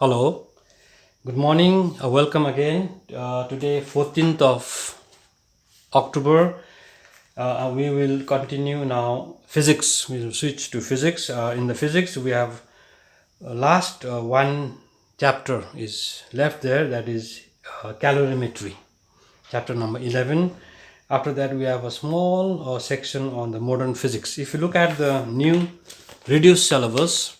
Hello, good morning. Welcome again. Today, 14th of October, we will continue now physics. We will switch to physics. In the physics, we have last one chapter is left there, that is calorimetry, chapter number 11. After that, we have a small section on the modern physics. If you look at the new reduced syllabus,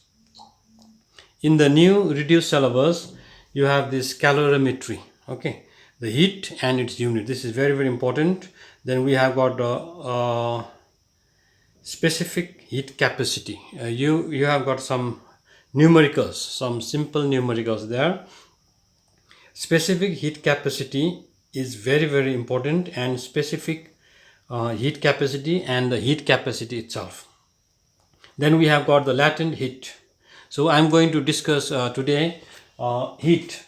in the new reduced syllabus you have this calorimetry, okay, the heat and its unit. This is very important. Then we have got the specific heat capacity. You have got some numericals, some simple numericals there. Specific heat capacity is very important, and specific heat capacity and the heat capacity itself. Then we have got the latent heat. So I'm going to discuss today heat.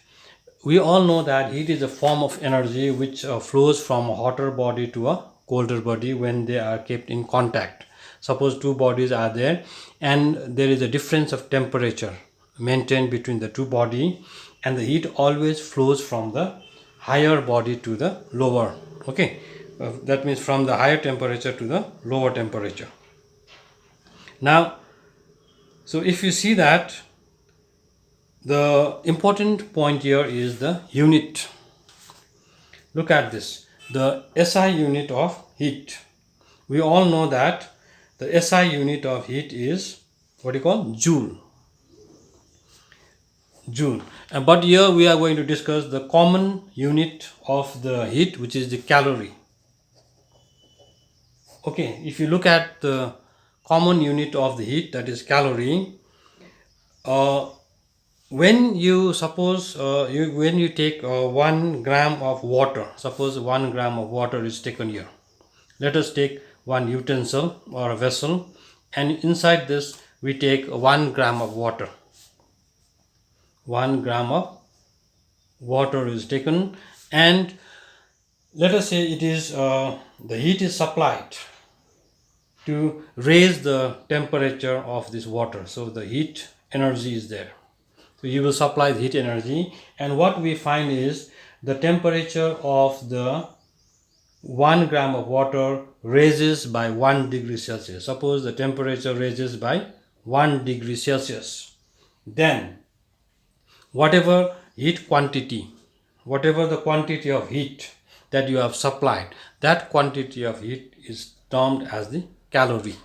We all know that heat is a form of energy which flows from a hotter body to a colder body when they are kept in contact. Suppose two bodies are there and there is a difference of temperature maintained between the two bodies, and the heat always flows from the higher body to the lower. Okay, that means from the higher temperature to the lower temperature. Now, so if you see that, the important point here is the unit. Look at this, the SI unit of heat. We all know that the SI unit of heat is what you call joule. But here we are going to discuss the common unit of the heat, which is the calorie. Okay, if you look at the common unit of the heat, that is calorie, when you suppose when you take 1 gram of water, suppose 1 gram of water is taken here. Let us take one utensil or a vessel, and inside this we take 1 gram of water. 1 gram of water is taken, and let us say it is the heat is supplied to raise the temperature of this water. So the heat energy is there. So you will supply the heat energy, and what we find is the temperature of the 1 gram of water raises by 1 degree Celsius. Suppose the temperature raises by 1 degree Celsius. Then whatever heat quantity, whatever the quantity of heat that you have supplied, that quantity of heat is termed as the calorie.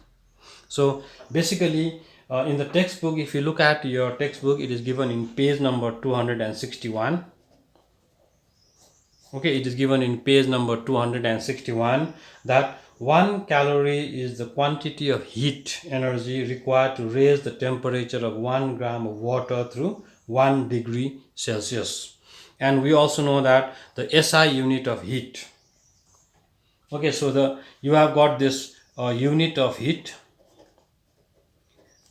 So basically, in the textbook, if you look at your textbook, it is given in page number 261. Okay, it is given in page number 261 that 1 calorie is the quantity of heat energy required to raise the temperature of 1 gram of water through 1 degree Celsius. And we also know that the SI unit of heat. Okay, so you have got this unit of heat.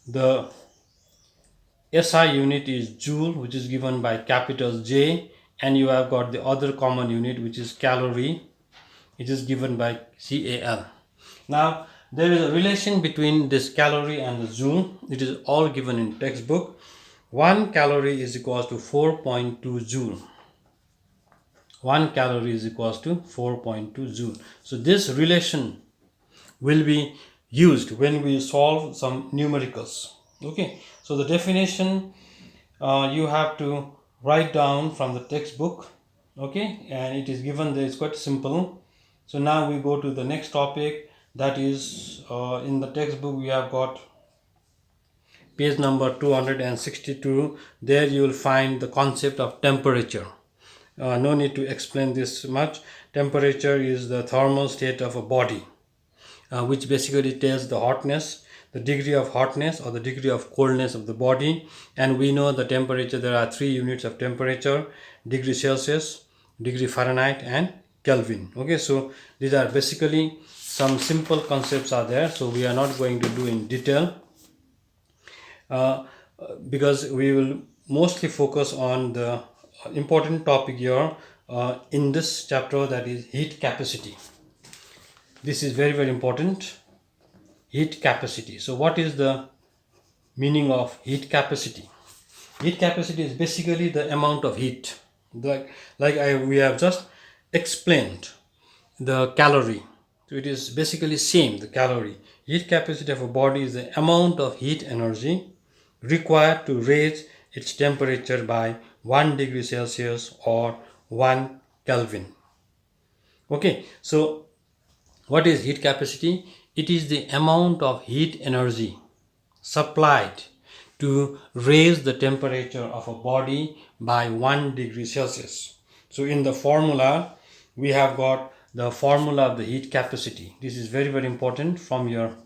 The SI unit is joule, which is given by capital J, and you have got the other common unit, which is calorie. It is given by CAL. Now there is a relation between this calorie and the joule. It is all given in textbook. 1 calorie is equals to 4.2 joule. 1 calorie is equals to 4.2 joule. So this relation will be used when we solve some numericals. Okay, so the definition you have to write down from the textbook. Okay, and it is given there. It's quite simple. So now we go to the next topic, that is in the textbook we have got page number 262. There you will find the concept of temperature. No need to explain this much. Temperature is the thermal state of a body, which basically tells the hotness, the degree of hotness or the degree of coldness of the body. And we know the temperature, there are 3 units of temperature: degree Celsius, degree Fahrenheit, and Kelvin. Okay, so these are basically some simple concepts are there, so we are not going to do in detail because we will mostly focus on the important topic here in this chapter, that is heat capacity. This is very important, heat capacity. So what is the meaning of heat capacity? Heat capacity is basically the amount of heat. We have just explained the calorie. So it is basically same, the calorie. Heat capacity of a body is the amount of heat energy required to raise its temperature by 1 degree Celsius or 1 Kelvin. Okay, so what is heat capacity? It is the amount of heat energy supplied to raise the temperature of a body by 1 degree Celsius. So in the formula, we have got the formula of the heat capacity. This is very, very important from your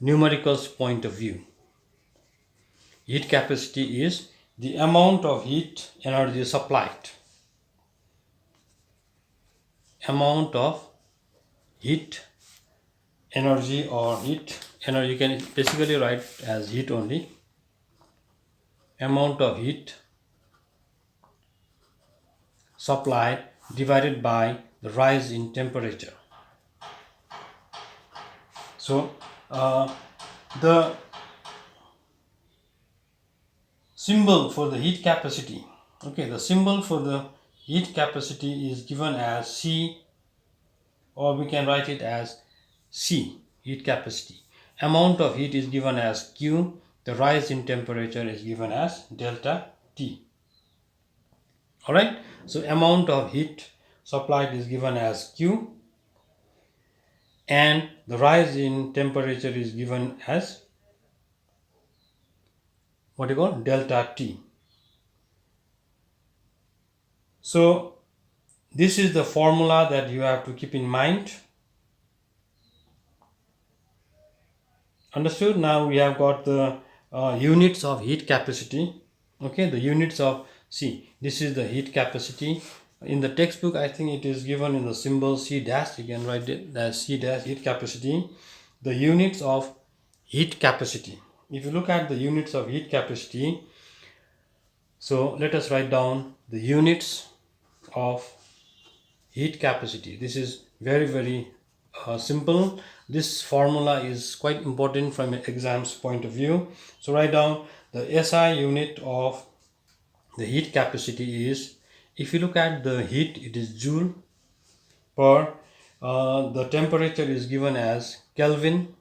numericals point of view. Heat capacity is the amount of heat energy supplied. Amount of heat energy or heat energy, you can basically write as heat only. Amount of heat supplied divided by the rise in temperature. So the symbol for the heat capacity, okay, the symbol for the heat capacity is given as C, or we can write it as C, heat capacity. Amount of heat is given as Q, the rise in temperature is given as delta T. Alright, so amount of heat supplied is given as Q, and the rise in temperature is given as what you call delta T. So this is the formula that you have to keep in mind. Understood? Now we have got the units of heat capacity. Okay, the units of, see, this is the heat capacity. In the textbook, I think it is given in the symbol C dash. You can write it as C dash, heat capacity. The units of heat capacity. If you look at the units of heat capacity, so let us write down the units of heat capacity. This is very, very simple. This formula is quite important from an exam's point of view. So write down the SI unit of the heat capacity is, if you look at the heat, it is joule per, the temperature is given as Kelvin,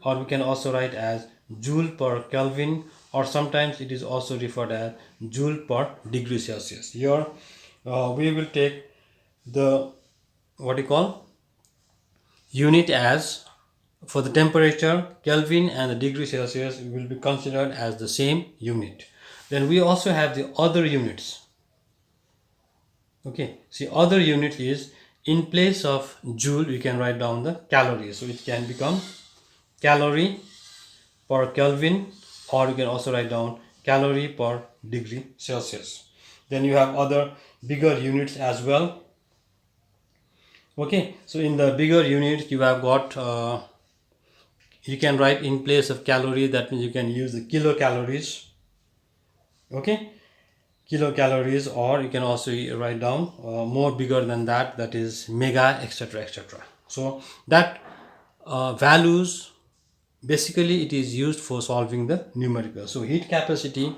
or we can also write as joule per Kelvin, or sometimes it is also referred as joule per degree Celsius. Here we will take the what you call unit as, for the temperature Kelvin and the degree Celsius will be considered as the same unit. Then we also have the other units. Okay, see, other unit is, in place of joule we can write down the calories, so it can become calorie per Kelvin, or you can also write down calorie per degree Celsius. Then you have other bigger units as well. Okay, so in the bigger units you have got you can write in place of calorie, that means you can use the kilocalories. Okay, kilocalories, or you can also write down more bigger than that, that is mega, etc, etc. So that values, basically it is used for solving the numerical. So heat capacity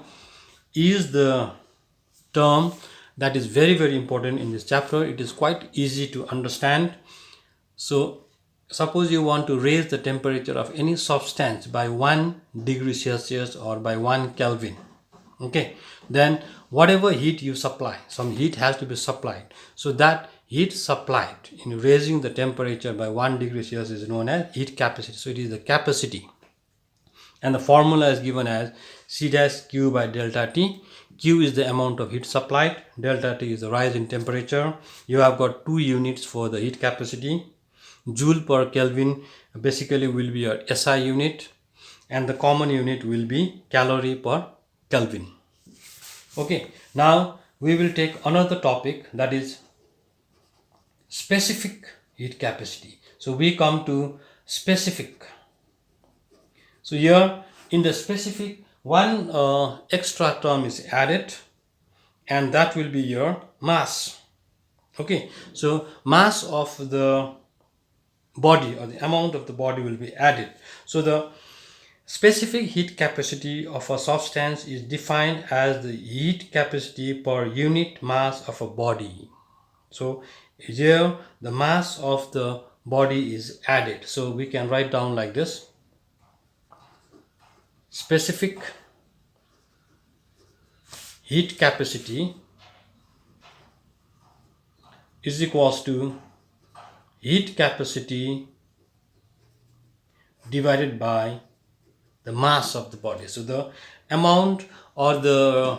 is the term that is very, very important in this chapter. It is quite easy to understand. So suppose you want to raise the temperature of any substance by 1 degree Celsius or by 1 Kelvin. Okay, then whatever heat you supply, some heat has to be supplied. So that heat supplied in raising the temperature by 1 degree Celsius is known as heat capacity. So it is the capacity. And the formula is given as C dash Q by delta T. Q is the amount of heat supplied, delta T is the rise in temperature. You have got two units for the heat capacity. Joule per Kelvin basically will be your SI unit, and the common unit will be calorie per Kelvin. Okay, now we will take another topic, that is specific heat capacity. So we come to specific. So here in the specific, one extra term is added, and that will be your mass. Okay, so mass of the body, or the amount of the body, will be added. So the Specific heat capacity of a substance is defined as the heat capacity per unit mass of a body. So here the mass of the body is added. So we can write down like this. Specific heat capacity is equals to heat capacity divided by the mass of the body. So the amount or the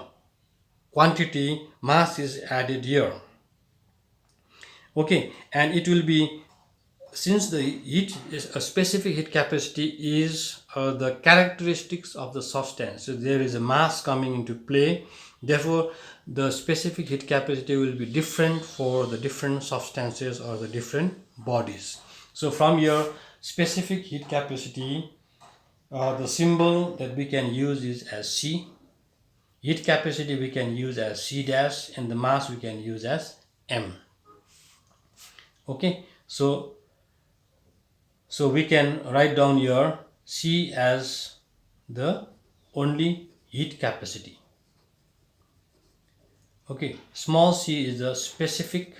quantity mass is added here. Okay, and it will be, since the heat is a specific heat capacity is the characteristics of the substance, so there is a mass coming into play, therefore the specific heat capacity will be different for the different substances or the different bodies. So from your specific heat capacity, the symbol that we can use is as C. Heat capacity we can use as C dash, and the mass we can use as M. Okay, so we can write down here C as the only heat capacity. Okay, small c is the specific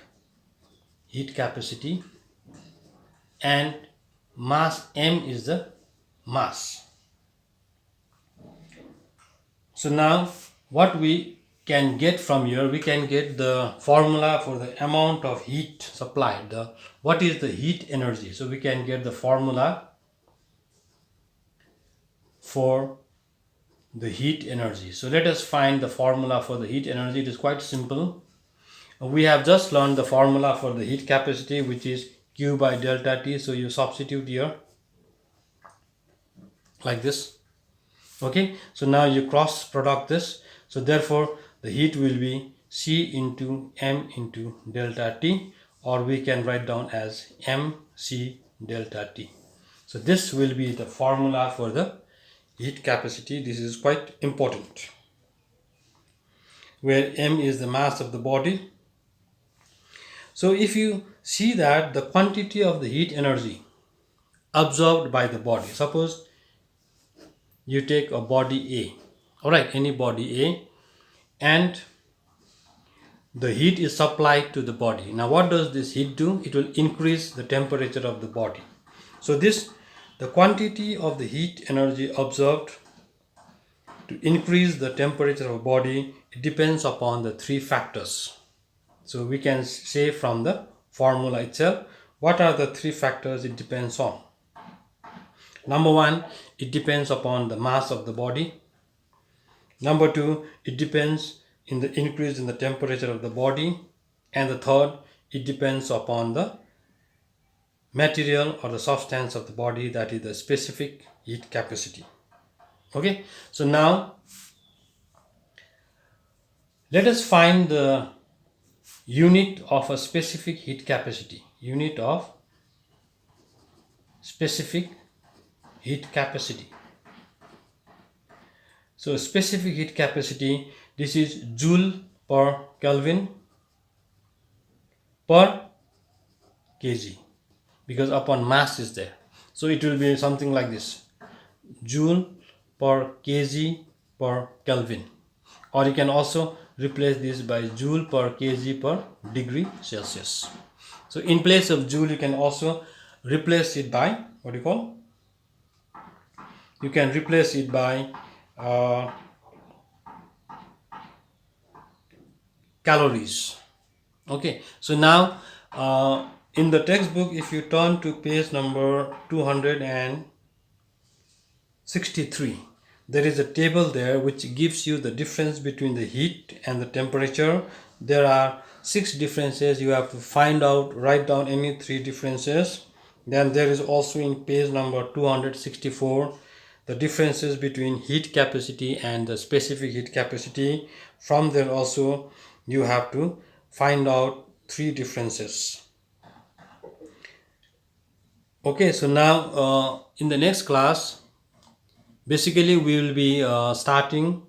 heat capacity, and mass M is the mass. So now what we can get from here, we can get the formula for the amount of heat supplied, what is the heat energy. So we can get the formula for the heat energy. So let us find the formula for the heat energy. It is quite simple. We have just learned the formula for the heat capacity, which is Q by delta T. So you substitute here like this. Okay, so now you cross product this, so therefore the heat will be C into M into delta T, or we can write down as MC delta T. So this will be the formula for the heat capacity. This is quite important, where M is the mass of the body. So if you see that the quantity of the heat energy absorbed by the body, suppose you take a body A, all right, any body A, and the heat is supplied to the body. Now what does this heat do? It will increase the temperature of the body. So the quantity of the heat energy absorbed to increase the temperature of a body, it depends upon the three factors. So we can say from the formula itself, what are the three factors it depends on. Number one, it depends upon the mass of the body. Number two, it depends in the increase in the temperature of the body. And the third, it depends upon the material or the substance of the body, that is the specific heat capacity. Okay, so now let us find the unit of a specific heat capacity. Unit of specific heat capacity. So specific heat capacity, this is joule per Kelvin per kg, because upon mass is there. So it will be something like this, joule per kg per Kelvin, or you can also replace this by joule per kg per degree Celsius. So in place of joule, you can also replace it by what you call, you can replace it by calories. Okay, so now in the textbook, if you turn to page number 263, there is a table there which gives you the difference between the heat and the temperature. There are 6 differences. You have to find out, write down any 3 differences. Then there is also in page number 264 the differences between heat capacity and the specific heat capacity. From there also you have to find out 3 differences. Okay, so now in the next class, basically we will be starting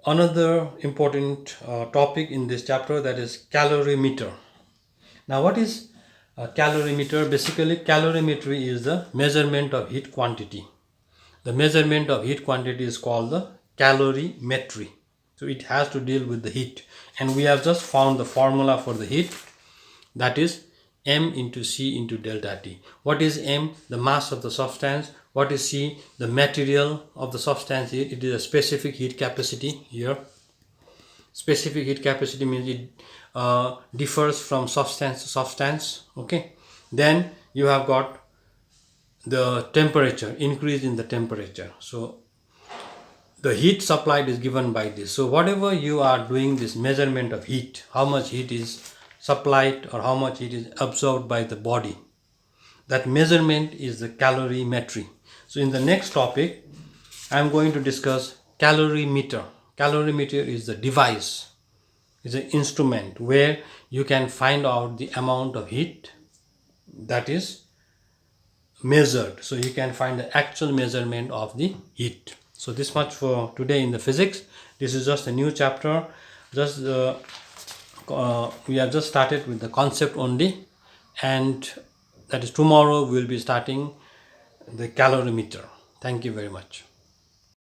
another important topic in this chapter, that is calorimeter. Now what is calorimeter? Basically calorimetry is the measurement of heat quantity. The measurement of heat quantity is called the calorimetry. So it has to deal with the heat, and we have just found the formula for the heat, that is m into c into delta T. What is m? The mass of the substance. What is c? The material of the substance. It is a specific heat capacity here. Specific heat capacity means it differs from substance to substance. Okay, then you have got the temperature, increase in the temperature. So the heat supplied is given by this. So whatever you are doing this measurement of heat, how much heat is supplied or how much heat is absorbed by the body, that measurement is the calorimetry. So in the next topic I am going to discuss calorimeter. Calorimeter is the device, is an instrument where you can find out the amount of heat that is measured. So you can find the actual measurement of the heat. So this much for today in the physics. This is just a new chapter. Just we have just started with the concept only, and that is tomorrow we will be starting the calorimeter. Thank you very much.